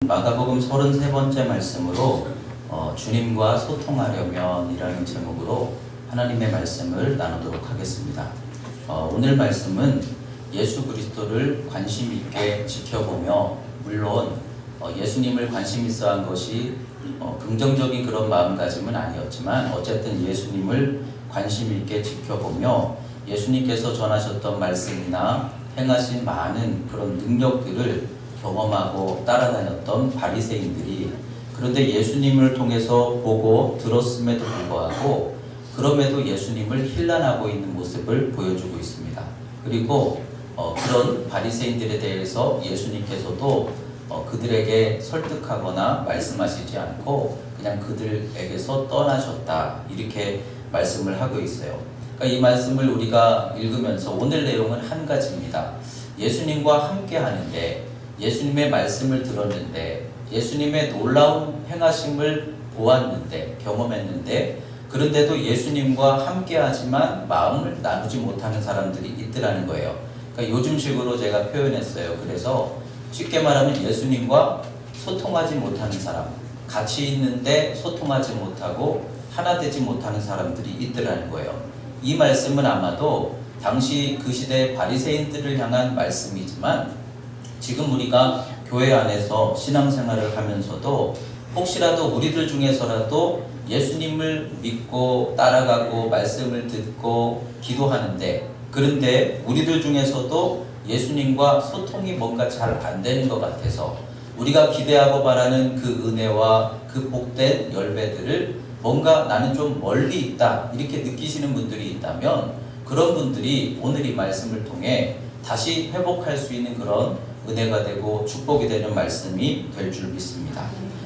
마가복음 33번째 말씀으로 주님과 소통하려면 이라는 제목으로 하나님의 말씀을 나누도록 하겠습니다. 오늘 말씀은 예수 그리스도를 관심 있게 지켜보며, 물론 예수님을 관심 있어 한 것이 긍정적인 그런 마음가짐은 아니었지만 어쨌든 예수님을 관심 있게 지켜보며 예수님께서 전하셨던 말씀이나 행하신 많은 그런 능력들을 경험하고 따라다녔던 바리새인들이, 그런데 예수님을 통해서 보고 들었음에도 불구하고 그럼에도 예수님을 힐난하고 있는 모습을 보여주고 있습니다. 그리고 그런 바리새인들에 대해서 예수님께서도 그들에게 설득하거나 말씀하시지 않고 그냥 그들에게서 떠나셨다, 이렇게 말씀을 하고 있어요. 그러니까 이 말씀을 우리가 읽으면서 오늘 내용은 한 가지입니다. 예수님과 함께 하는데, 예수님의 말씀을 들었는데, 예수님의 놀라운 행하심을 보았는데, 경험했는데, 그런데도 예수님과 함께 하지만 마음을 나누지 못하는 사람들이 있더라는 거예요. 그러니까 요즘식으로 제가 표현했어요. 그래서 쉽게 말하면 예수님과 소통하지 못하는 사람, 같이 있는데 소통하지 못하고 하나 되지 못하는 사람들이 있더라는 거예요. 이 말씀은 아마도 당시 그 시대 바리새인들을 향한 말씀이지만, 지금 우리가 교회 안에서 신앙생활을 하면서도 혹시라도 우리들 중에서라도 예수님을 믿고 따라가고 말씀을 듣고 기도하는데, 그런데 우리들 중에서도 예수님과 소통이 뭔가 잘 안 되는 것 같아서 우리가 기대하고 바라는 그 은혜와 그 복된 열매들을 뭔가 나는 좀 멀리 있다, 이렇게 느끼시는 분들이 있다면, 그런 분들이 오늘 이 말씀을 통해 다시 회복할 수 있는 그런 은혜가 되고 축복이 되는 말씀이 될 줄 믿습니다.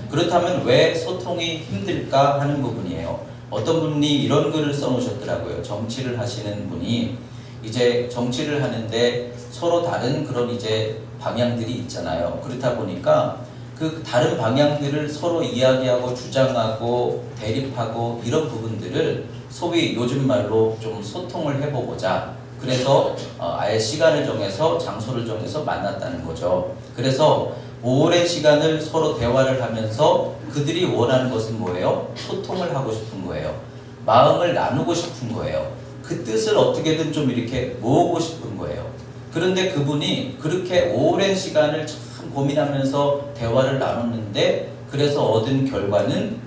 그렇다면 왜 소통이 힘들까 하는 부분이에요. 어떤 분이 이런 글을 써놓으셨더라고요. 정치를 하시는 분이 이제 정치를 하는데 서로 다른 그런 이제 방향들이 있잖아요. 그렇다 보니까 그 다른 방향들을 서로 이야기하고 주장하고 대립하고 이런 부분들을 소위 요즘 말로 좀 소통을 해보고자, 그래서 아예 시간을 정해서 장소를 정해서 만났다는 거죠. 그래서 오랜 시간을 서로 대화를 하면서 그들이 원하는 것은 뭐예요? 소통을 하고 싶은 거예요. 마음을 나누고 싶은 거예요. 그 뜻을 어떻게든 좀 이렇게 모으고 싶은 거예요. 그런데 그분이 그렇게 오랜 시간을 참 고민하면서 대화를 나눴는데, 그래서 얻은 결과는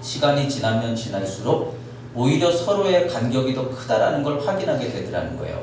시간이 지나면 지날수록 오히려 서로의 간격이 더 크다라는 걸 확인하게 되더라는 거예요.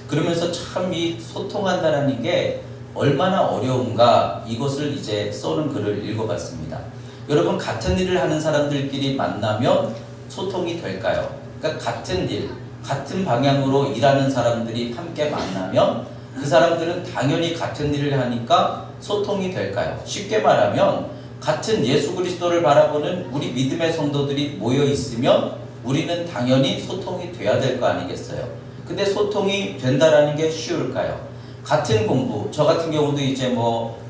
그러면서 참 이 소통한다는 게 얼마나 어려운가, 이것을 이제 써는 글을 읽어봤습니다. 여러분, 같은 일을 하는 사람들끼리 만나면 소통이 될까요? 그러니까 같은 일, 같은 방향으로 일하는 사람들이 함께 만나면 그 사람들은 당연히 같은 일을 하니까 소통이 될까요? 쉽게 말하면 같은 예수 그리스도를 바라보는 우리 믿음의 성도들이 모여 있으면 우리는 당연히 소통이 돼야 될 거 아니겠어요? 근데 소통이 된다라는 게 쉬울까요? 같은 공부, 저 같은 경우도 이제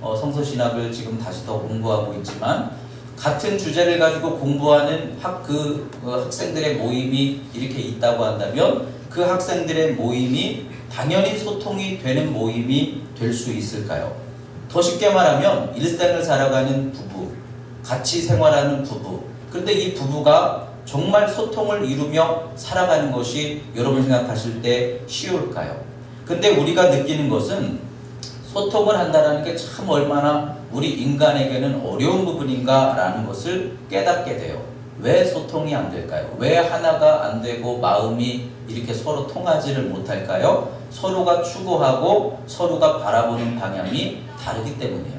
성서신학을 지금 다시 더 공부하고 있지만, 같은 주제를 가지고 공부하는 학생들의 모임이 이렇게 있다고 한다면 그 학생들의 모임이 당연히 소통이 되는 모임이 될 수 있을까요? 더 쉽게 말하면 일생을 살아가는 부부, 같이 생활하는 부부, 그런데 이 부부가 정말 소통을 이루며 살아가는 것이 여러분 생각하실 때 쉬울까요? 근데 우리가 느끼는 것은 소통을 한다는 게 참 얼마나 우리 인간에게는 어려운 부분인가 라는 것을 깨닫게 돼요. 왜 소통이 안 될까요? 왜 하나가 안 되고 마음이 이렇게 서로 통하지를 못할까요? 서로가 추구하고 서로가 바라보는 방향이 다르기 때문이에요.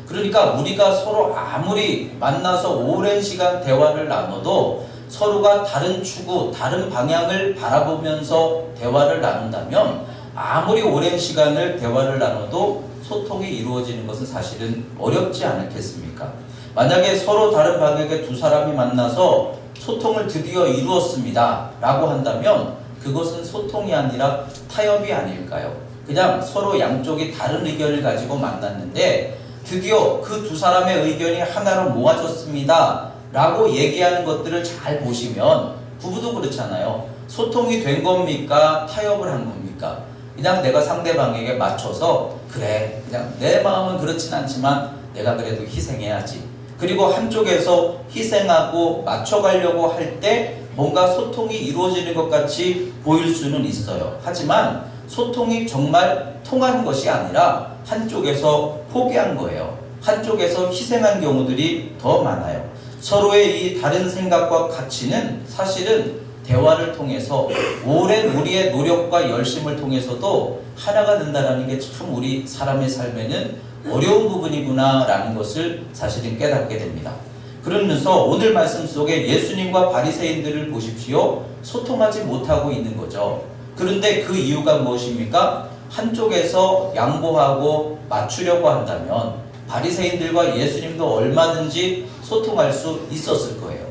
그러니까 우리가 서로 아무리 만나서 오랜 시간 대화를 나눠도 서로가 다른 추구, 다른 방향을 바라보면서 대화를 나눈다면 아무리 오랜 시간을 대화를 나눠도 소통이 이루어지는 것은 사실은 어렵지 않겠습니까? 만약에 서로 다른 방향의 두 사람이 만나서 소통을 드디어 이루었습니다 라고 한다면 그것은 소통이 아니라 타협이 아닐까요? 그냥 서로 양쪽이 다른 의견을 가지고 만났는데 드디어 그 두 사람의 의견이 하나로 모아졌습니다 라고 얘기하는 것들을 잘 보시면, 부부도 그렇잖아요. 소통이 된 겁니까? 타협을 한 겁니까? 그냥 내가 상대방에게 맞춰서 그래, 그냥 내 마음은 그렇진 않지만 내가 그래도 희생해야지. 그리고 한쪽에서 희생하고 맞춰가려고 할 때 뭔가 소통이 이루어지는 것 같이 보일 수는 있어요. 하지만 소통이 정말 통한 것이 아니라 한쪽에서 포기한 거예요. 한쪽에서 희생한 경우들이 더 많아요. 서로의 이 다른 생각과 가치는 사실은 대화를 통해서 오랜 우리의 노력과 열심을 통해서도 하나가 된다는 게 참 우리 사람의 삶에는 어려운 부분이구나 라는 것을 사실은 깨닫게 됩니다. 그러면서 오늘 말씀 속에 예수님과 바리새인들을 보십시오. 소통하지 못하고 있는 거죠. 그런데 그 이유가 무엇입니까? 한쪽에서 양보하고 맞추려고 한다면 바리새인들과 예수님도 얼마든지 소통할 수 있었을 거예요.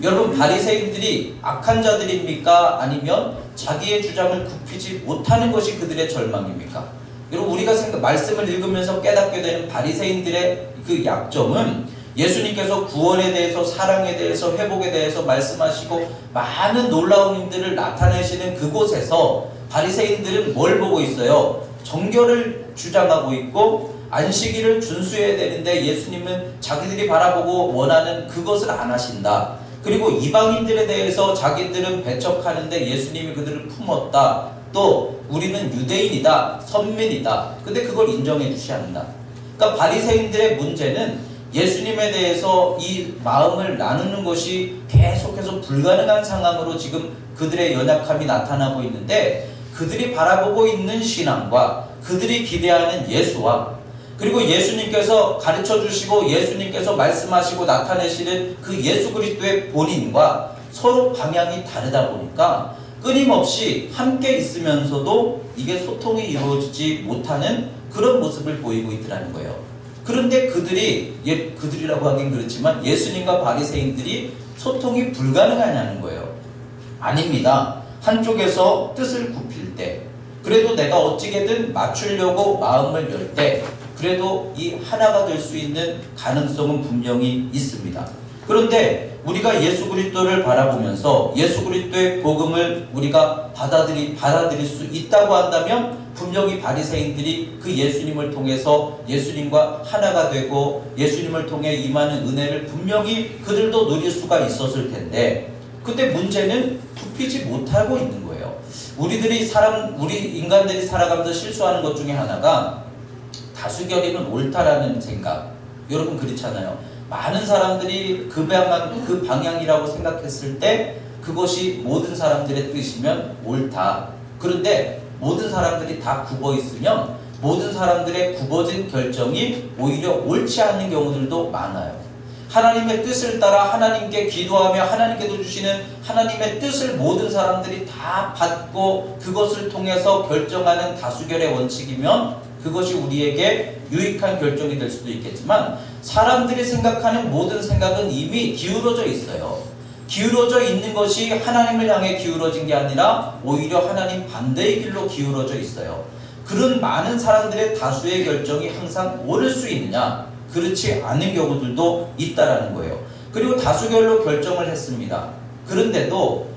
여러분, 바리새인들이 악한 자들입니까? 아니면 자기의 주장을 굽히지 못하는 것이 그들의 절망입니까? 여러분, 우리가 말씀을 읽으면서 깨닫게 되는 바리새인들의 그 약점은 예수님께서 구원에 대해서, 사랑에 대해서, 회복에 대해서 말씀하시고 많은 놀라운 일들을 나타내시는 그곳에서 바리새인들은 뭘 보고 있어요? 정결을 주장하고 있고 안식일을 준수해야 되는데 예수님은 자기들이 바라보고 원하는 그것을 안 하신다. 그리고 이방인들에 대해서 자기들은 배척하는데 예수님이 그들을 품었다. 또 우리는 유대인이다, 선민이다. 근데 그걸 인정해 주지 않는다. 그러니까 바리새인들의 문제는 예수님에 대해서 이 마음을 나누는 것이 계속해서 불가능한 상황으로 지금 그들의 연약함이 나타나고 있는데, 그들이 바라보고 있는 신앙과 그들이 기대하는 예수와 그리고 예수님께서 가르쳐 주시고 예수님께서 말씀하시고 나타내시는 그 예수 그리스도의 본인과 서로 방향이 다르다 보니까 끊임없이 함께 있으면서도 이게 소통이 이루어지지 못하는 그런 모습을 보이고 있더라는 거예요. 그런데 그들이라고 하긴 그렇지만 예수님과 바리새인들이 소통이 불가능하냐는 거예요. 아닙니다. 한쪽에서 뜻을 굽힐 때, 그래도 내가 어찌게든 맞추려고 마음을 열 때, 그래도 이 하나가 될 수 있는 가능성은 분명히 있습니다. 그런데 우리가 예수 그리스도를 바라보면서 예수 그리스도의 복음을 우리가 받아들일 수 있다고 한다면 분명히 바리새인들이 그 예수님을 통해서 예수님과 하나가 되고 예수님을 통해 임하는 은혜를 분명히 그들도 누릴 수가 있었을 텐데, 근데 문제는 굽히지 못하고 있는 거예요. 우리 인간들이 살아가면서 실수하는 것 중에 하나가 다수결이면 옳다라는 생각. 여러분 그렇잖아요. 많은 사람들이 그 방향이라고 생각했을 때 그것이 모든 사람들의 뜻이면 옳다. 그런데 모든 사람들이 다 굽어 있으면 모든 사람들의 굽어진 결정이 오히려 옳지 않은 경우들도 많아요. 하나님의 뜻을 따라 하나님께 기도하며 하나님께서 주시는 하나님의 뜻을 모든 사람들이 다 받고 그것을 통해서 결정하는 다수결의 원칙이면 그것이 우리에게 유익한 결정이 될 수도 있겠지만, 사람들이 생각하는 모든 생각은 이미 기울어져 있어요. 기울어져 있는 것이 하나님을 향해 기울어진 게 아니라 오히려 하나님 반대의 길로 기울어져 있어요. 그런 많은 사람들의 다수의 결정이 항상 옳을 수 있느냐? 그렇지 않은 경우들도 있다라는 거예요. 그리고 다수결로 결정을 했습니다. 그런데도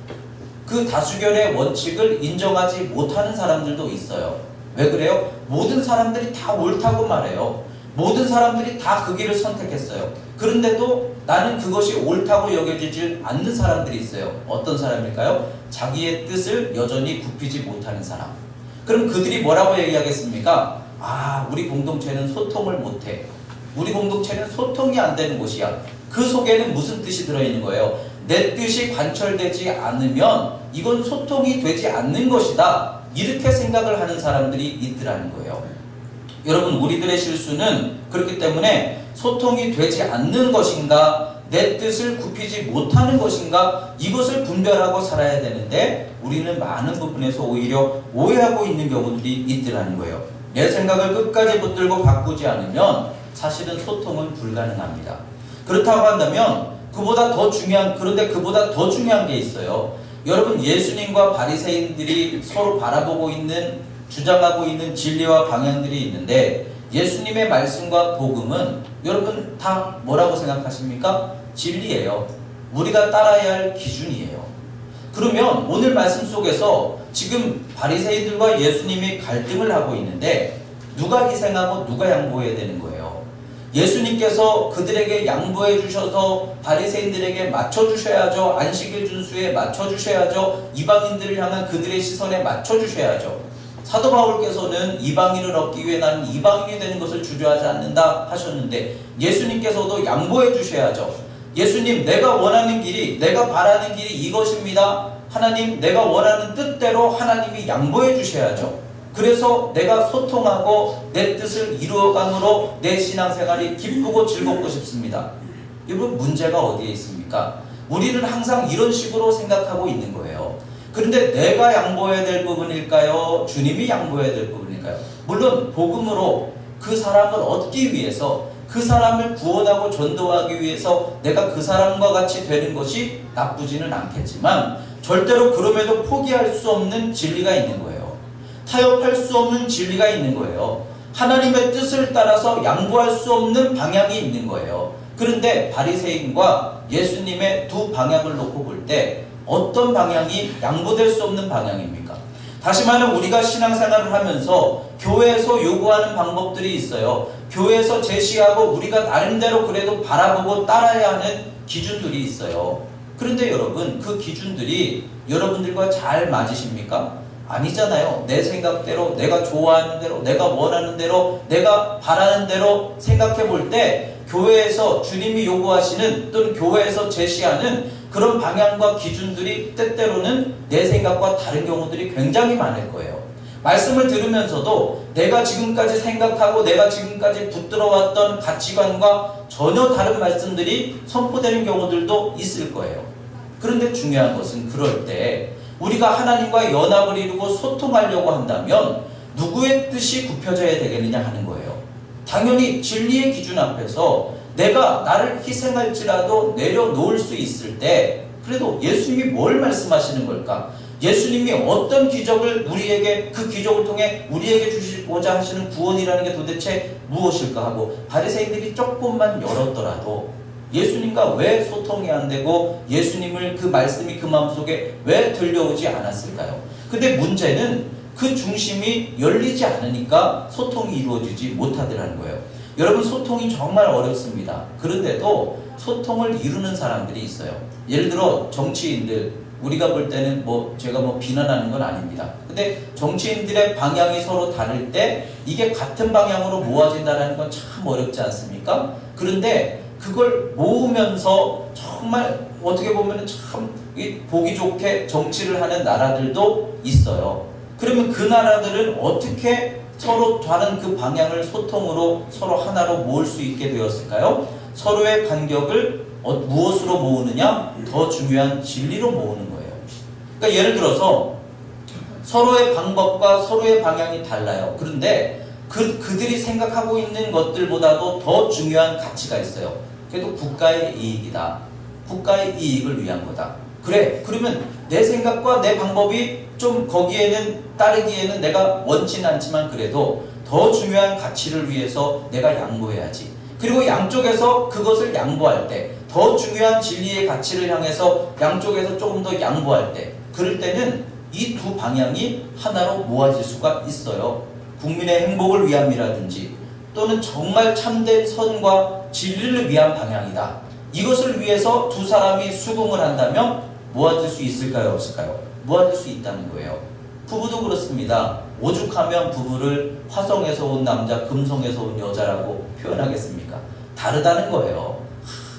그 다수결의 원칙을 인정하지 못하는 사람들도 있어요. 왜 그래요? 모든 사람들이 다 옳다고 말해요. 모든 사람들이 다 그 길을 선택했어요. 그런데도 나는 그것이 옳다고 여겨지지 않는 사람들이 있어요. 어떤 사람일까요? 자기의 뜻을 여전히 굽히지 못하는 사람. 그럼 그들이 뭐라고 얘기하겠습니까? 우리 공동체는 소통을 못해. 우리 공동체는 소통이 안 되는 곳이야. 그 속에는 무슨 뜻이 들어있는 거예요? 내 뜻이 관철되지 않으면 이건 소통이 되지 않는 것이다. 이렇게 생각을 하는 사람들이 있더라는 거예요. 여러분, 우리들의 실수는 그렇기 때문에 소통이 되지 않는 것인가, 내 뜻을 굽히지 못하는 것인가, 이것을 분별하고 살아야 되는데 우리는 많은 부분에서 오히려 오해하고 있는 경우들이 있더라는 거예요. 내 생각을 끝까지 붙들고 바꾸지 않으면 사실은 소통은 불가능합니다. 그렇다고 한다면 그보다 더 중요한 게 있어요. 여러분, 예수님과 바리새인들이 서로 바라보고 있는, 주장하고 있는 진리와 방향들이 있는데, 예수님의 말씀과 복음은 여러분 다 뭐라고 생각하십니까? 진리예요. 우리가 따라야 할 기준이에요. 그러면 오늘 말씀 속에서 지금 바리새인들과 예수님이 갈등을 하고 있는데 누가 희생하고 누가 양보해야 되는 거예요? 예수님께서 그들에게 양보해 주셔서 바리새인들에게 맞춰 주셔야죠. 안식일 준수에 맞춰 주셔야죠. 이방인들을 향한 그들의 시선에 맞춰 주셔야죠. 사도 바울께서는 이방인을 얻기 위해 나는 이방인이 되는 것을 주저하지 않는다 하셨는데 예수님께서도 양보해 주셔야죠. 예수님, 내가 원하는 길이, 내가 바라는 길이 이것입니다. 하나님, 내가 원하는 뜻대로 하나님이 양보해 주셔야죠. 그래서 내가 소통하고 내 뜻을 이루어감으로 내 신앙생활이 기쁘고 즐겁고 싶습니다. 여러분, 문제가 어디에 있습니까? 우리는 항상 이런 식으로 생각하고 있는 거예요. 그런데 내가 양보해야 될 부분일까요? 주님이 양보해야 될 부분일까요? 물론 복음으로 그 사람을 얻기 위해서, 그 사람을 구원하고 전도하기 위해서 내가 그 사람과 같이 되는 것이 나쁘지는 않겠지만 절대로 그럼에도 포기할 수 없는 진리가 있는 거예요. 타협할 수 없는 진리가 있는 거예요. 하나님의 뜻을 따라서 양보할 수 없는 방향이 있는 거예요. 그런데 바리새인과 예수님의 두 방향을 놓고 볼 때 어떤 방향이 양보될 수 없는 방향입니까? 다시 말하면 우리가 신앙생활을 하면서 교회에서 요구하는 방법들이 있어요. 교회에서 제시하고 우리가 나름대로 그래도 바라보고 따라야 하는 기준들이 있어요. 그런데 여러분, 그 기준들이 여러분들과 잘 맞으십니까? 아니잖아요. 내 생각대로, 내가 좋아하는 대로, 내가 원하는 대로, 내가 바라는 대로 생각해 볼 때 교회에서 주님이 요구하시는 또는 교회에서 제시하는 그런 방향과 기준들이 때때로는 내 생각과 다른 경우들이 굉장히 많을 거예요. 말씀을 들으면서도 내가 지금까지 생각하고 내가 지금까지 붙들어왔던 가치관과 전혀 다른 말씀들이 선포되는 경우들도 있을 거예요. 그런데 중요한 것은 그럴 때 우리가 하나님과 연합을 이루고 소통하려고 한다면 누구의 뜻이 굽혀져야 되겠느냐 하는 거예요. 당연히 진리의 기준 앞에서 내가 나를 희생할지라도 내려놓을 수 있을 때 그래도 예수님이 뭘 말씀하시는 걸까? 예수님이 어떤 기적을 우리에게, 그 기적을 통해 우리에게 주시고자 하시는 구원이라는 게 도대체 무엇일까 하고 바리새인들이 조금만 열었더라도 예수님과 왜 소통이 안 되고 예수님을 그 말씀이 그 마음속에 왜 들려오지 않았을까요? 근데 문제는 그 중심이 열리지 않으니까 소통이 이루어지지 못하더라는 거예요. 여러분, 소통이 정말 어렵습니다. 그런데도 소통을 이루는 사람들이 있어요. 예를 들어 정치인들, 우리가 볼 때는 제가 비난하는 건 아닙니다. 근데 정치인들의 방향이 서로 다를 때 이게 같은 방향으로 모아진다는 건 참 어렵지 않습니까? 그런데 그걸 모으면서 정말 어떻게 보면 참 보기 좋게 정치를 하는 나라들도 있어요. 그러면 그 나라들은 어떻게 서로 다른 그 방향을 소통으로 서로 하나로 모을 수 있게 되었을까요? 서로의 간격을 무엇으로 모으느냐? 더 중요한 진리로 모으는 거예요. 그러니까 예를 들어서 서로의 방법과 서로의 방향이 달라요. 그런데 그들이 생각하고 있는 것들보다도 더 중요한 가치가 있어요. 그래도 국가의 이익이다. 국가의 이익을 위한 거다. 그래, 그러면 내 생각과 내 방법이 좀 거기에는 따르기에는 내가 원치는 않지만 그래도 더 중요한 가치를 위해서 내가 양보해야지. 그리고 양쪽에서 그것을 양보할 때, 더 중요한 진리의 가치를 향해서 양쪽에서 조금 더 양보할 때, 그럴 때는 이 두 방향이 하나로 모아질 수가 있어요. 국민의 행복을 위함이라든지 또는 정말 참된 선과 진리를 위한 방향이다. 이것을 위해서 두 사람이 수긍을 한다면 모아질 수 있을까요? 없을까요? 모아질 수 있다는 거예요. 부부도 그렇습니다. 오죽하면 부부를 화성에서 온 남자, 금성에서 온 여자라고 표현하겠습니까? 다르다는 거예요.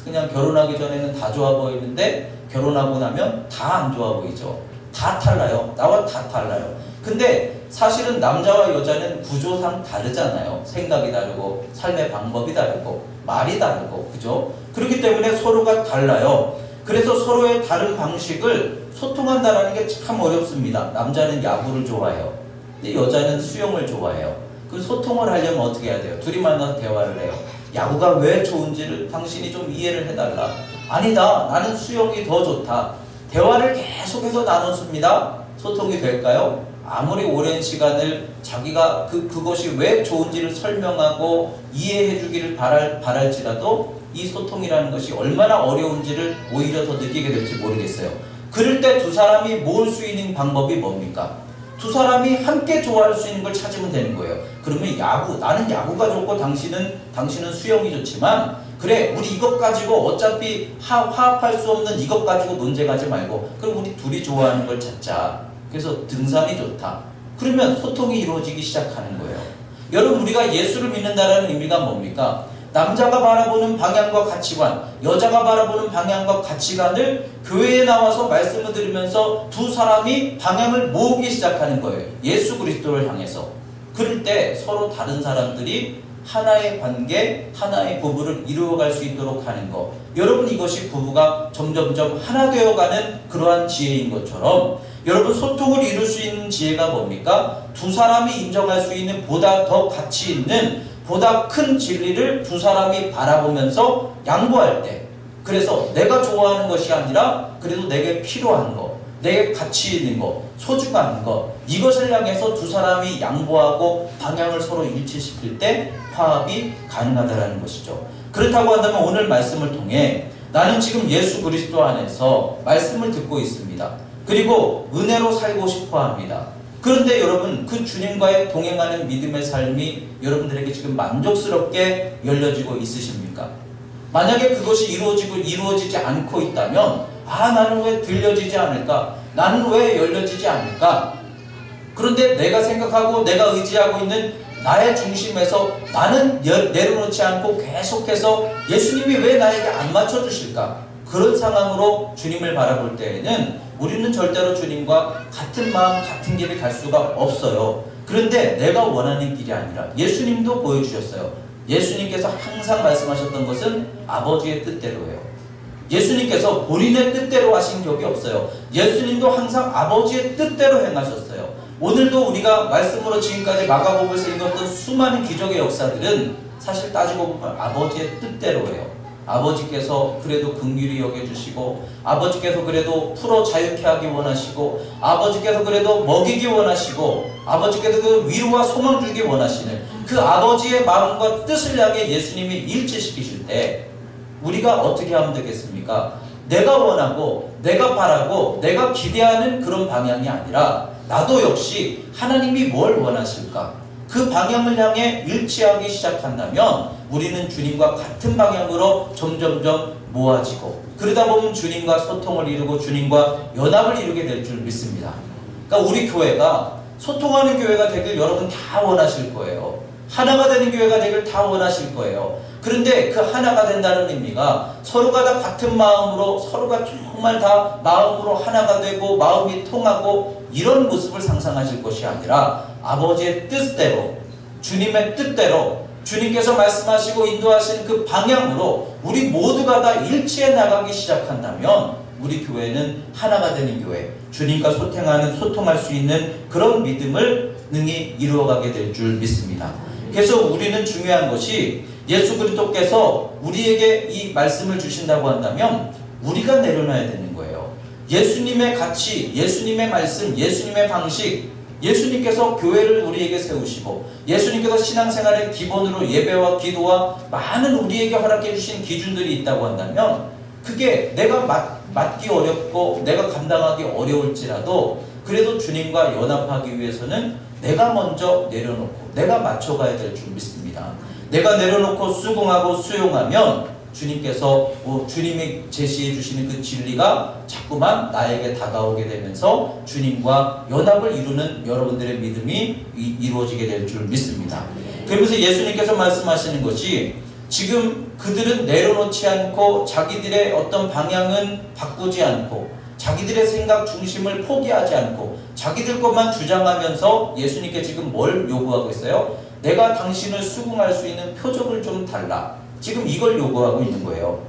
그냥 결혼하기 전에는 다 좋아 보이는데 결혼하고 나면 다 안 좋아 보이죠. 다 달라요. 나와 다 달라요. 근데 사실은 남자와 여자는 구조상 다르잖아요. 생각이 다르고 삶의 방법이 다르고 말이 다르고, 그죠? 그렇기 때문에 서로가 달라요. 그래서 서로의 다른 방식을 소통한다는 게 참 어렵습니다. 남자는 야구를 좋아해요. 근데 여자는 수영을 좋아해요. 그 소통을 하려면 어떻게 해야 돼요? 둘이 만나서 대화를 해요. 야구가 왜 좋은지를 당신이 좀 이해를 해달라. 아니다, 나는 수영이 더 좋다. 대화를 계속해서 나눴습니다. 소통이 될까요? 아무리 오랜 시간을 자기가 그것이 왜 좋은지를 설명하고 이해해 주기를 바랄지라도 이 소통이라는 것이 얼마나 어려운지를 오히려 더 느끼게 될지 모르겠어요. 그럴 때 두 사람이 모을 수 있는 방법이 뭡니까? 두 사람이 함께 좋아할 수 있는 걸 찾으면 되는 거예요. 그러면 나는 야구가 좋고 당신은 수영이 좋지만, 그래, 우리 이것 가지고 어차피 화합할 수 없는 이것 가지고 논쟁하지 말고, 그럼 우리 둘이 좋아하는 걸 찾자. 그래서 등산이 좋다. 그러면 소통이 이루어지기 시작하는 거예요. 여러분, 우리가 예수를 믿는다는 의미가 뭡니까? 남자가 바라보는 방향과 가치관, 여자가 바라보는 방향과 가치관을 교회에 나와서 말씀을 들으면서 두 사람이 방향을 모으기 시작하는 거예요. 예수 그리스도를 향해서. 그럴 때 서로 다른 사람들이 하나의 관계, 하나의 부부를 이루어갈 수 있도록 하는 것. 여러분, 이것이 부부가 점점점 하나 되어가는 그러한 지혜인 것처럼, 여러분, 소통을 이룰 수 있는 지혜가 뭡니까? 두 사람이 인정할 수 있는 보다 더 가치 있는, 보다 큰 진리를 두 사람이 바라보면서 양보할 때, 그래서 내가 좋아하는 것이 아니라 그래도 내게 필요한 것, 내게 가치 있는 것, 소중한 것, 이것을 향해서 두 사람이 양보하고 방향을 서로 일치시킬 때 화합이 가능하다는 것이죠. 그렇다고 한다면 오늘 말씀을 통해 나는 지금 예수 그리스도 안에서 말씀을 듣고 있습니다. 그리고 은혜로 살고 싶어 합니다. 그런데 여러분, 그 주님과의 동행하는 믿음의 삶이 여러분들에게 지금 만족스럽게 열려지고 있으십니까? 만약에 그것이 이루어지지 않고 있다면, 나는 왜 들려지지 않을까? 나는 왜 열려지지 않을까? 그런데 내가 생각하고 내가 의지하고 있는 나의 중심에서 나는 내려놓지 않고 계속해서 예수님이 왜 나에게 안 맞춰주실까? 그런 상황으로 주님을 바라볼 때에는 우리는 절대로 주님과 같은 마음, 같은 길을 갈 수가 없어요. 그런데 내가 원하는 길이 아니라 예수님도 보여주셨어요. 예수님께서 항상 말씀하셨던 것은 아버지의 뜻대로예요. 예수님께서 본인의 뜻대로 하신 적이 없어요. 예수님도 항상 아버지의 뜻대로 행하셨어요. 오늘도 우리가 말씀으로 지금까지 마가복음에서 읽었던 수많은 기적의 역사들은 사실 따지고 보면 아버지의 뜻대로예요. 아버지께서 그래도 긍휼히 여겨주시고, 아버지께서 그래도 풀어 자유케 하기 원하시고, 아버지께서 그래도 먹이기 원하시고, 아버지께서 그 위로와 소망 주기 원하시는 그 아버지의 마음과 뜻을 향해 예수님이 일치시키실 때 우리가 어떻게 하면 되겠습니까? 내가 원하고 내가 바라고 내가 기대하는 그런 방향이 아니라 나도 역시 하나님이 뭘 원하실까? 그 방향을 향해 일치하기 시작한다면 우리는 주님과 같은 방향으로 점점점 모아지고, 그러다 보면 주님과 소통을 이루고 주님과 연합을 이루게 될 줄 믿습니다. 그러니까 우리 교회가 소통하는 교회가 되길 여러분 다 원하실 거예요. 하나가 되는 교회가 되길 다 원하실 거예요. 그런데 그 하나가 된다는 의미가 서로가 다 같은 마음으로, 서로가 정말 다 마음으로 하나가 되고 마음이 통하고 이런 모습을 상상하실 것이 아니라 아버지의 뜻대로, 주님의 뜻대로, 주님께서 말씀하시고 인도하신 그 방향으로 우리 모두가 다 일치해 나가기 시작한다면 우리 교회는 하나가 되는 교회, 주님과 소통할 수 있는 그런 믿음을 능히 이루어가게 될 줄 믿습니다. 그래서 우리는 중요한 것이 예수 그리스도께서 우리에게 이 말씀을 주신다고 한다면 우리가 내려놔야 되는 거예요. 예수님의 가치, 예수님의 말씀, 예수님의 방식, 예수님께서 교회를 우리에게 세우시고 예수님께서 신앙생활의 기본으로 예배와 기도와 많은 우리에게 허락해 주신 기준들이 있다고 한다면 그게 내가 맡기 어렵고 내가 감당하기 어려울지라도 그래도 주님과 연합하기 위해서는 내가 먼저 내려놓고 내가 맞춰가야 될 줄 믿습니다. 내가 내려놓고 수긍하고 수용하면 주님께서 주님이 제시해 주시는 그 진리가 자꾸만 나에게 다가오게 되면서 주님과 연합을 이루는 여러분들의 믿음이 이루어지게 될 줄 믿습니다. 그러면서 예수님께서 말씀하시는 것이 지금 그들은 내려놓지 않고 자기들의 어떤 방향은 바꾸지 않고 자기들의 생각 중심을 포기하지 않고 자기들 것만 주장하면서 예수님께 지금 뭘 요구하고 있어요? 내가 당신을 수긍할 수 있는 표적을 좀 달라. 지금 이걸 요구하고 있는 거예요.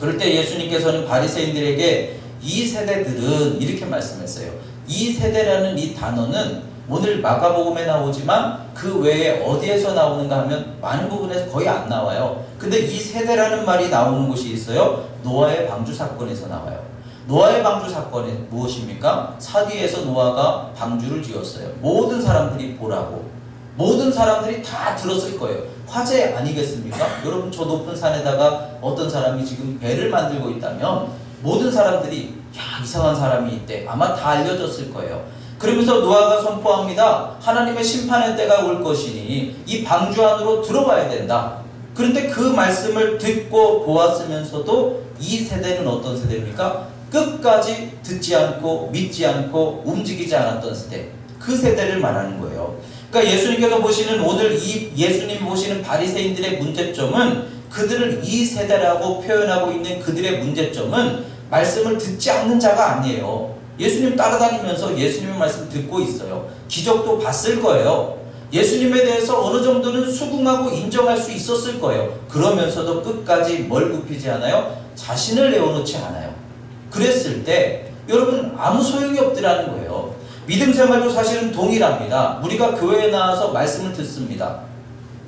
그럴 때 예수님께서는 바리새인들에게 이 세대들은 이렇게 말씀했어요. 이 세대라는 이 단어는 오늘 마가복음에 나오지만 그 외에 어디에서 나오는가 하면 많은 부분에서 거의 안 나와요. 근데 이 세대라는 말이 나오는 곳이 있어요. 노아의 방주 사건에서 나와요. 노아의 방주 사건이 무엇입니까? 사디에서 노아가 방주를 지었어요. 모든 사람들이 보라고. 모든 사람들이 다 들었을 거예요. 화제 아니겠습니까? 여러분, 저 높은 산에다가 어떤 사람이 지금 배를 만들고 있다면 모든 사람들이 야, 이상한 사람이 있대. 아마 다 알려졌을 거예요. 그러면서 노아가 선포합니다. 하나님의 심판의 때가 올 것이니 이 방주 안으로 들어와야 된다. 그런데 그 말씀을 듣고 보았으면서도 이 세대는 어떤 세대입니까? 끝까지 듣지 않고 믿지 않고 움직이지 않았던 세대. 그 세대를 말하는 거예요. 그러니까 예수님께서 보시는 오늘 이 예수님 보시는 바리새인들의 문제점은 그들을 이 세대라고 표현하고 있는 그들의 문제점은 말씀을 듣지 않는 자가 아니에요. 예수님 따라다니면서 예수님의 말씀 듣고 있어요. 기적도 봤을 거예요. 예수님에 대해서 어느 정도는 수긍하고 인정할 수 있었을 거예요. 그러면서도 끝까지 뭘 굽히지 않아요? 자신을 내어놓지 않아요. 그랬을 때 여러분 아무 소용이 없더라는 거예요. 믿음 생활도 사실은 동일합니다. 우리가 교회에 나와서 말씀을 듣습니다.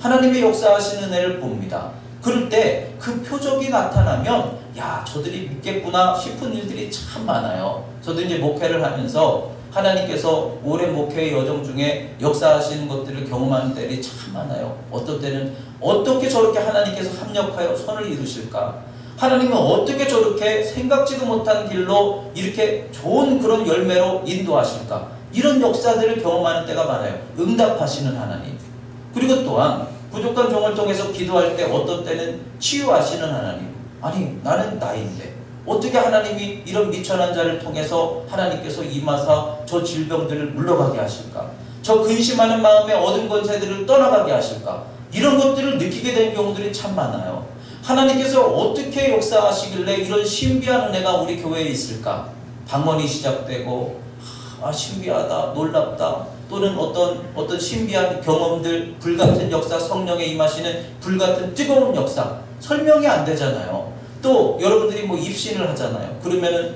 하나님의 역사하시는 은혜를 봅니다. 그럴 때 그 표적이 나타나면 야 저들이 믿겠구나 싶은 일들이 참 많아요. 저도 이제 목회를 하면서 하나님께서 오랜 목회의 여정 중에 역사하시는 것들을 경험하는 때들이 참 많아요. 어떤 때는 어떻게 저렇게 하나님께서 합력하여 선을 이루실까? 하나님은 어떻게 저렇게 생각지도 못한 길로 이렇게 좋은 그런 열매로 인도하실까? 이런 역사들을 경험하는 때가 많아요. 응답하시는 하나님. 그리고 또한 부족한 종을 통해서 기도할 때 어떤 때는 치유하시는 하나님. 아니 나는 나인데 어떻게 하나님이 이런 미천한 자를 통해서 하나님께서 임하사 저 질병들을 물러가게 하실까? 저 근심하는 마음의 어두운 권세들을 떠나가게 하실까? 이런 것들을 느끼게 된 경우들이 참 많아요. 하나님께서 어떻게 역사하시길래 이런 신비한 은혜가 우리 교회에 있을까? 방언이 시작되고 신비하다, 놀랍다, 또는 어떤 신비한 경험들, 불같은 역사, 성령에 임하시는 불같은 뜨거운 역사, 설명이 안 되잖아요. 또 여러분들이 뭐 입신을 하잖아요. 그러면은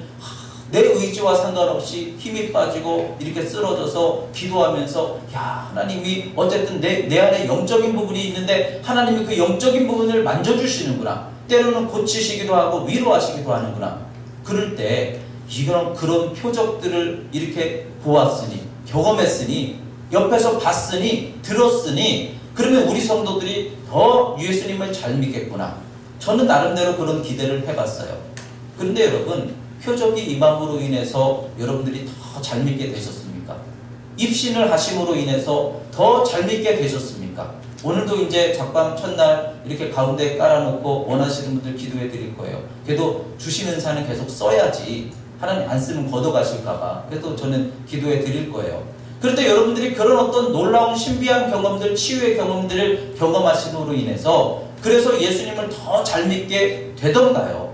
내 의지와 상관없이 힘이 빠지고 이렇게 쓰러져서 기도하면서 야 하나님이 어쨌든 내 안에 영적인 부분이 있는데 하나님이 그 영적인 부분을 만져주시는구나. 때로는 고치시기도 하고 위로하시기도 하는구나. 그럴 때 이런 그런 표적들을 이렇게 보았으니 경험했으니 옆에서 봤으니 들었으니 그러면 우리 성도들이 더 예수님을 잘 믿겠구나. 저는 나름대로 그런 기대를 해봤어요. 그런데 여러분 표적이 임함으로 인해서 여러분들이 더 잘 믿게 되셨습니까? 입신을 하심으로 인해서 더 잘 믿게 되셨습니까? 오늘도 이제 작방 첫날 이렇게 가운데 깔아놓고 원하시는 분들 기도해 드릴 거예요. 그래도 주시는 산은 계속 써야지 하나님 안 쓰면 걷어가실까봐 그래도 저는 기도해 드릴 거예요. 그런데 여러분들이 그런 어떤 놀라운 신비한 경험들, 치유의 경험들을 경험하심으로 인해서 그래서 예수님을 더 잘 믿게 되던가요?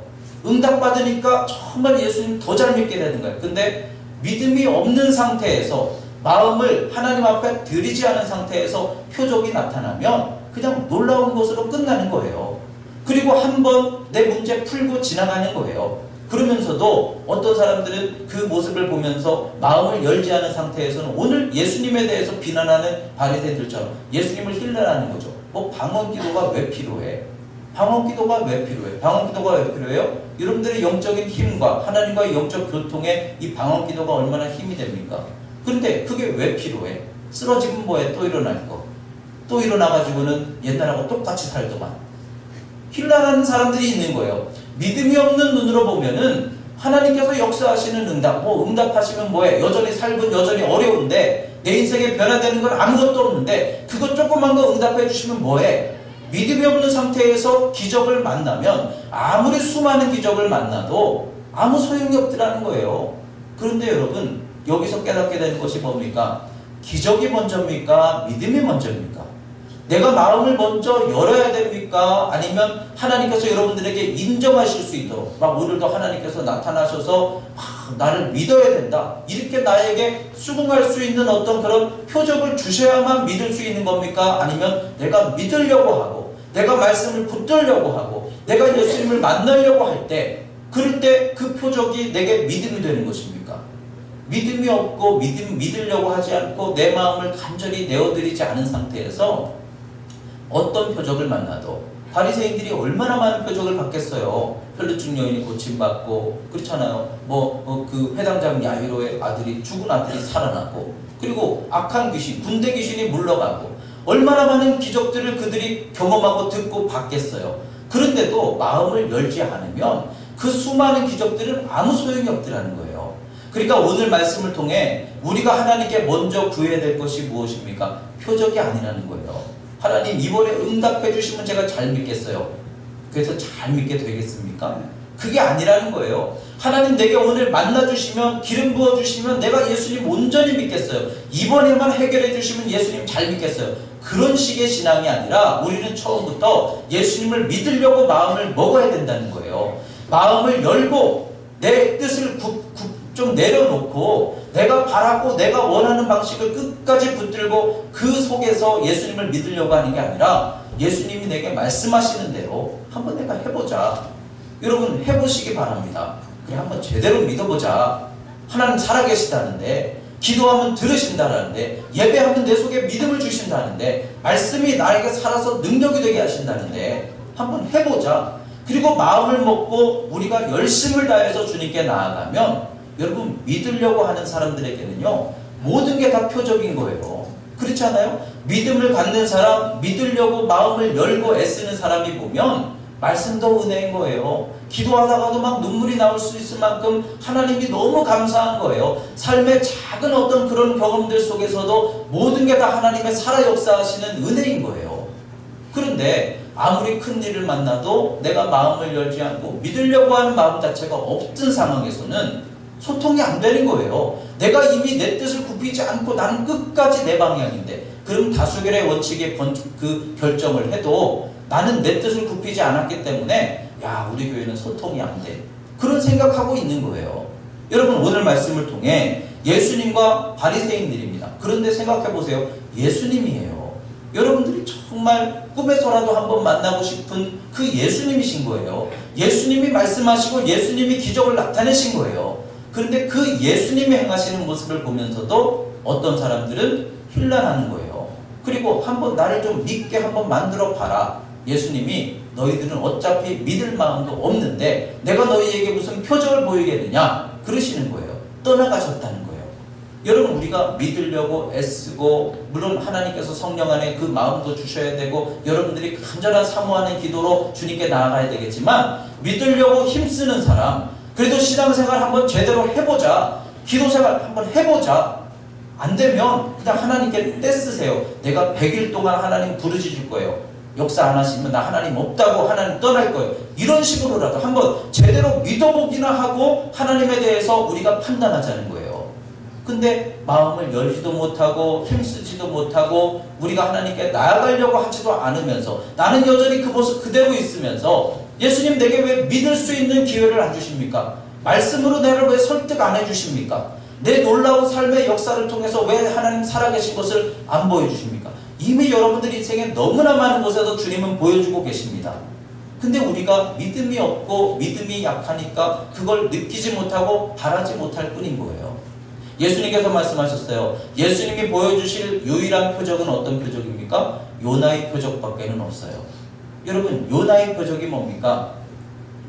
응답받으니까 정말 예수님 더 잘 믿게 되는 거예요. 근데 믿음이 없는 상태에서 마음을 하나님 앞에 드리지 않은 상태에서 표적이 나타나면 그냥 놀라운 것으로 끝나는 거예요. 그리고 한번 내 문제 풀고 지나가는 거예요. 그러면서도 어떤 사람들은 그 모습을 보면서 마음을 열지 않은 상태에서는 오늘 예수님에 대해서 비난하는 바리새인들처럼 예수님을 힐난하는 거죠. 방언기도가 왜 필요해? 방언기도가 왜 필요해? 방언기도가 왜 필요해요? 여러분들의 영적인 힘과 하나님과의 영적 교통에 이 방언기도가 얼마나 힘이 됩니까? 그런데 그게 왜 필요해? 쓰러지면 뭐해? 또 일어날 거. 또 일어나가지고는 옛날하고 똑같이 살더만. 힐난하는 사람들이 있는 거예요. 믿음이 없는 눈으로 보면은 하나님께서 역사하시는 응답하시면 뭐해? 여전히 삶은 여전히 어려운데 내 인생에 변화되는 건 아무것도 없는데 그것 조그만 거 응답해 주시면 뭐해? 믿음이 없는 상태에서 기적을 만나면 아무리 수많은 기적을 만나도 아무 소용이 없더라는 거예요. 그런데 여러분 여기서 깨닫게 되는 것이 뭡니까? 기적이 먼저입니까? 믿음이 먼저입니까? 내가 마음을 먼저 열어야 됩니까? 아니면 하나님께서 여러분들에게 인정하실 수 있도록 막 오늘도 하나님께서 나타나셔서 나를 믿어야 된다 이렇게 나에게 수긍할 수 있는 어떤 그런 표적을 주셔야만 믿을 수 있는 겁니까? 아니면 내가 믿으려고 하고 내가 말씀을 붙들려고 하고 내가 예수님을 만나려고 할 때 그럴 때 그 표적이 내게 믿음이 되는 것입니까? 믿음이 없고 믿으려고 하지 않고 내 마음을 간절히 내어드리지 않은 상태에서 어떤 표적을 만나도 바리새인들이 얼마나 많은 표적을 받겠어요. 혈루증 여인이 고침받고 그렇잖아요. 그 회당장 야이로의 아들이 죽은 아들이 살아나고 그리고 악한 귀신, 군대 귀신이 물러가고 얼마나 많은 기적들을 그들이 경험하고 듣고 받겠어요. 그런데도 마음을 열지 않으면 그 수많은 기적들은 아무 소용이 없더라는 거예요. 그러니까 오늘 말씀을 통해 우리가 하나님께 먼저 구해야 될 것이 무엇입니까? 표적이 아니라는 거예요. 하나님 이번에 응답해 주시면 제가 잘 믿겠어요. 그래서 잘 믿게 되겠습니까? 그게 아니라는 거예요. 하나님 내게 오늘 만나주시면, 기름 부어주시면 내가 예수님 온전히 믿겠어요. 이번에만 해결해 주시면 예수님 잘 믿겠어요. 그런 식의 신앙이 아니라 우리는 처음부터 예수님을 믿으려고 마음을 먹어야 된다는 거예요. 마음을 열고 내 뜻을 좀 내려놓고 내가 바라고 내가 원하는 방식을 끝까지 붙들고 그 속에서 예수님을 믿으려고 하는 게 아니라 예수님이 내게 말씀하시는 대로 한번 내가 해보자. 여러분 해보시기 바랍니다. 그래 한번 제대로 믿어보자. 하나님 살아계시다는데, 기도하면 들으신다는데, 예배하면 내 속에 믿음을 주신다는데, 말씀이 나에게 살아서 능력이 되게 하신다는데 한번 해보자. 그리고 마음을 먹고 우리가 열심을 다해서 주님께 나아가면 여러분 믿으려고 하는 사람들에게는요 모든 게 다 표적인 거예요. 그렇지 않아요? 믿음을 갖는 사람, 믿으려고 마음을 열고 애쓰는 사람이 보면 말씀도 은혜인 거예요. 기도하다가도 막 눈물이 나올 수 있을 만큼 하나님이 너무 감사한 거예요. 삶의 작은 어떤 그런 경험들 속에서도 모든 게 다 하나님의 살아 역사하시는 은혜인 거예요. 그런데 아무리 큰 일을 만나도 내가 마음을 열지 않고 믿으려고 하는 마음 자체가 없던 상황에서는 소통이 안 되는 거예요. 내가 이미 내 뜻을 굽히지 않고 나는 끝까지 내 방향인데, 그럼 다수결의 원칙에 그 결정을 해도 나는 내 뜻을 굽히지 않았기 때문에 야 우리 교회는 소통이 안 돼. 그런 생각하고 있는 거예요. 여러분 오늘 말씀을 통해 예수님과 바리새인들입니다. 그런데 생각해 보세요. 예수님이에요. 여러분들이 정말 꿈에서라도 한번 만나고 싶은 그 예수님이신 거예요. 예수님이 말씀하시고 예수님이 기적을 나타내신 거예요. 그런데 그 예수님이 행하시는 모습을 보면서도 어떤 사람들은 힐난하는 거예요. 그리고 한번 나를 좀 믿게 한번 만들어 봐라. 예수님이 너희들은 어차피 믿을 마음도 없는데 내가 너희에게 무슨 표적을 보이겠느냐 그러시는 거예요. 떠나가셨다는 거예요. 여러분 우리가 믿으려고 애쓰고 물론 하나님께서 성령 안에 그 마음도 주셔야 되고 여러분들이 간절한 사모하는 기도로 주님께 나아가야 되겠지만 믿으려고 힘쓰는 사람, 그래도 신앙생활 한번 제대로 해보자, 기도생활 한번 해보자, 안 되면 그냥 하나님께 떼쓰세요. 내가 100일 동안 하나님 부르짖을 거예요. 역사 안 하시면 나 하나님 없다고 하나님 떠날 거예요. 이런 식으로라도 한번 제대로 믿어보기나 하고 하나님에 대해서 우리가 판단하자는 거예요. 근데 마음을 열지도 못하고 힘쓰지도 못하고 우리가 하나님께 나아가려고 하지도 않으면서 나는 여전히 그 모습 그대로 있으면서 예수님 내게 왜 믿을 수 있는 기회를 안 주십니까? 말씀으로 나를 왜 설득 안 해주십니까? 내 놀라운 삶의 역사를 통해서 왜 하나님 살아계신 것을 안 보여주십니까? 이미 여러분들 인생에 너무나 많은 곳에서 주님은 보여주고 계십니다. 근데 우리가 믿음이 없고 믿음이 약하니까 그걸 느끼지 못하고 바라지 못할 뿐인 거예요. 예수님께서 말씀하셨어요. 예수님이 보여주실 유일한 표적은 어떤 표적입니까? 요나의 표적밖에는 없어요. 여러분 요나의 표적이 뭡니까?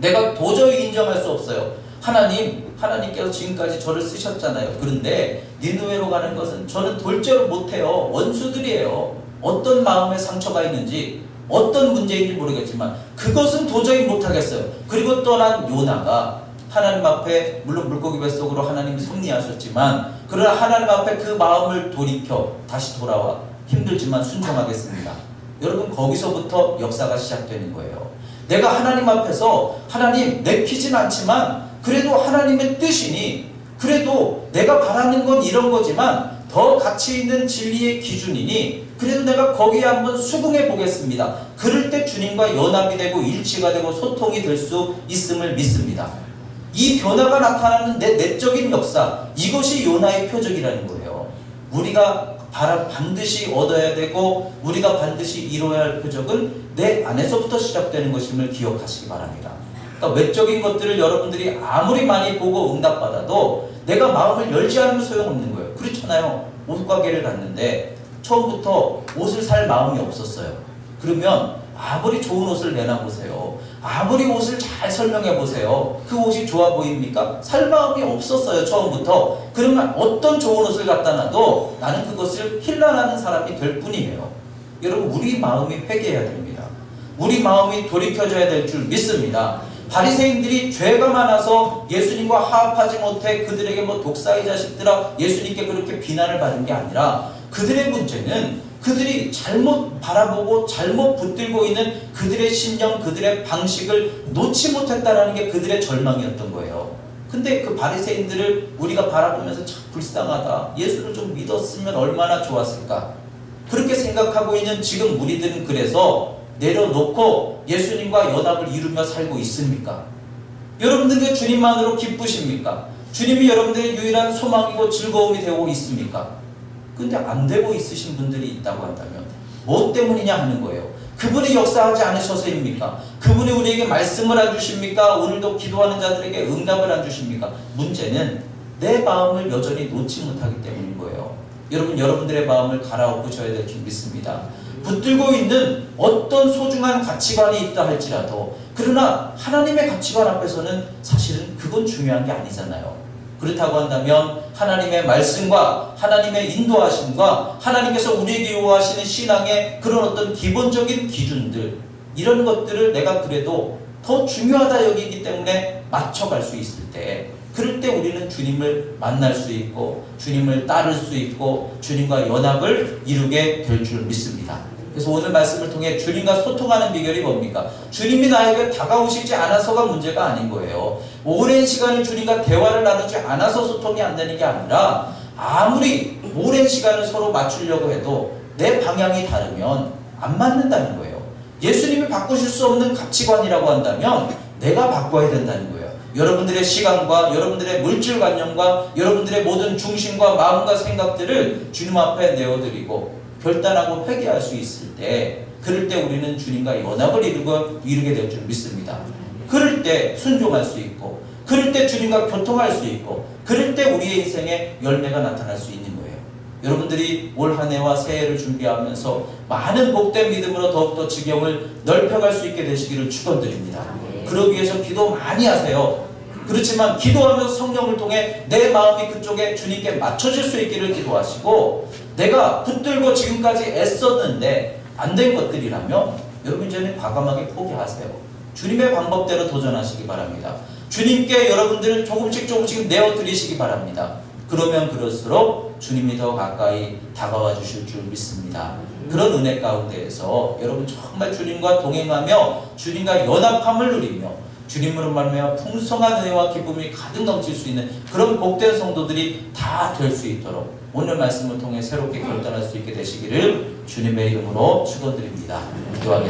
내가 도저히 인정할 수 없어요. 하나님께서 지금까지 저를 쓰셨잖아요. 그런데 니느웨로 가는 것은 저는 돌제로 못해요. 원수들이에요. 어떤 마음에 상처가 있는지 어떤 문제인지 모르겠지만 그것은 도저히 못하겠어요. 그리고 떠난 요나가 하나님 앞에 물론 물고기 뱃속으로 하나님이 섭리하셨지만 그러나 하나님 앞에 그 마음을 돌이켜 다시 돌아와 힘들지만 순종하겠습니다. 여러분 거기서부터 역사가 시작되는 거예요. 내가 하나님 앞에서 하나님 내키진 않지만 그래도 하나님의 뜻이니 그래도 내가 바라는 건 이런 거지만 더 가치 있는 진리의 기준이니 그래도 내가 거기에 한번 수긍해 보겠습니다. 그럴 때 주님과 연합이 되고 일치가 되고 소통이 될 수 있음을 믿습니다. 이 변화가 나타나는 내 내적인 역사, 이것이 요나의 표적이라는 거예요. 우리가 반드시 얻어야 되고 우리가 반드시 이루어야 할 표적은 내 안에서부터 시작되는 것임을 기억하시기 바랍니다. 그러니까 외적인 것들을 여러분들이 아무리 많이 보고 응답받아도 내가 마음을 열지 않으면 소용없는 거예요. 그렇잖아요. 옷가게를 갔는데 처음부터 옷을 살 마음이 없었어요. 그러면 아무리 좋은 옷을 내놔보세요. 아무리 옷을 잘 설명해보세요. 그 옷이 좋아 보입니까? 살 마음이 없었어요. 처음부터. 그러면 어떤 좋은 옷을 갖다 놔도 나는 그것을 힐난하는 사람이 될 뿐이에요. 여러분 우리 마음이 회개해야 됩니다. 우리 마음이 돌이켜져야 될 줄 믿습니다. 바리새인들이 죄가 많아서 예수님과 화합하지 못해 그들에게 뭐 독사의 자식들아 예수님께 그렇게 비난을 받은 게 아니라 그들의 문제는 그들이 잘못 바라보고 잘못 붙들고 있는 그들의 신념, 그들의 방식을 놓지 못했다라는 게 그들의 절망이었던 거예요. 근데 그 바리새인들을 우리가 바라보면서 참 불쌍하다. 예수를 좀 믿었으면 얼마나 좋았을까. 그렇게 생각하고 있는 지금 우리들은 그래서 내려놓고 예수님과 연합을 이루며 살고 있습니까? 여러분들은 주님만으로 기쁘십니까? 주님이 여러분들의 유일한 소망이고 즐거움이 되고 있습니까? 근데 안 되고 있으신 분들이 있다고 한다면 뭐 때문이냐 하는 거예요. 그분이 역사하지 않으셔서입니까? 그분이 우리에게 말씀을 안 주십니까? 오늘도 기도하는 자들에게 응답을 안 주십니까? 문제는 내 마음을 여전히 놓지 못하기 때문인 거예요. 여러분, 여러분들의 마음을 갈아엎으셔야 될 줄 믿습니다. 붙들고 있는 어떤 소중한 가치관이 있다 할지라도 그러나 하나님의 가치관 앞에서는 사실은 그건 중요한 게 아니잖아요. 그렇다고 한다면 하나님의 말씀과 하나님의 인도하심과 하나님께서 우리에게 요구하시는 신앙의 그런 어떤 기본적인 기준들, 이런 것들을 내가 그래도 더 중요하다 여기기 때문에 맞춰갈 수 있을 때, 그럴 때 우리는 주님을 만날 수 있고 주님을 따를 수 있고 주님과 연합을 이루게 될 줄 믿습니다. 그래서 오늘 말씀을 통해 주님과 소통하는 비결이 뭡니까? 주님이 나에게 다가오시지 않아서가 문제가 아닌 거예요. 오랜 시간을 주님과 대화를 나누지 않아서 소통이 안 되는 게 아니라 아무리 오랜 시간을 서로 맞추려고 해도 내 방향이 다르면 안 맞는다는 거예요. 예수님이 바꾸실 수 없는 가치관이라고 한다면 내가 바꿔야 된다는 거예요. 여러분들의 시간과 여러분들의 물질관념과 여러분들의 모든 중심과 마음과 생각들을 주님 앞에 내어드리고 결단하고 회개할 수 있을 때, 그럴 때 우리는 주님과 연합을 이루게 될 줄 믿습니다. 그럴 때 순종할 수 있고, 그럴 때 주님과 교통할 수 있고, 그럴 때 우리의 인생에 열매가 나타날 수 있는 거예요. 여러분들이 올 한 해와 새해를 준비하면서 많은 복된 믿음으로 더욱더 지경을 넓혀갈 수 있게 되시기를 축원드립니다. 그러기 위해서 기도 많이 하세요. 그렇지만 기도하면서 성령을 통해 내 마음이 그쪽에 주님께 맞춰질 수 있기를 기도하시고, 내가 붙들고 지금까지 애썼는데 안 된 것들이라면 여러분 이제는 과감하게 포기하세요. 주님의 방법대로 도전하시기 바랍니다. 주님께 여러분들을 조금씩 내어드리시기 바랍니다. 그러면 그럴수록 주님이 더 가까이 다가와 주실 줄 믿습니다. 그런 은혜 가운데에서 여러분 정말 주님과 동행하며 주님과 연합함을 누리며 주님으로 말미암아 풍성한 은혜와 기쁨이 가득 넘칠 수 있는 그런 복된 성도들이 다 될 수 있도록 오늘 말씀을 통해 새롭게 결단할 수 있게 되시기를 주님의 이름으로 축원드립니다. 기도하겠습니다.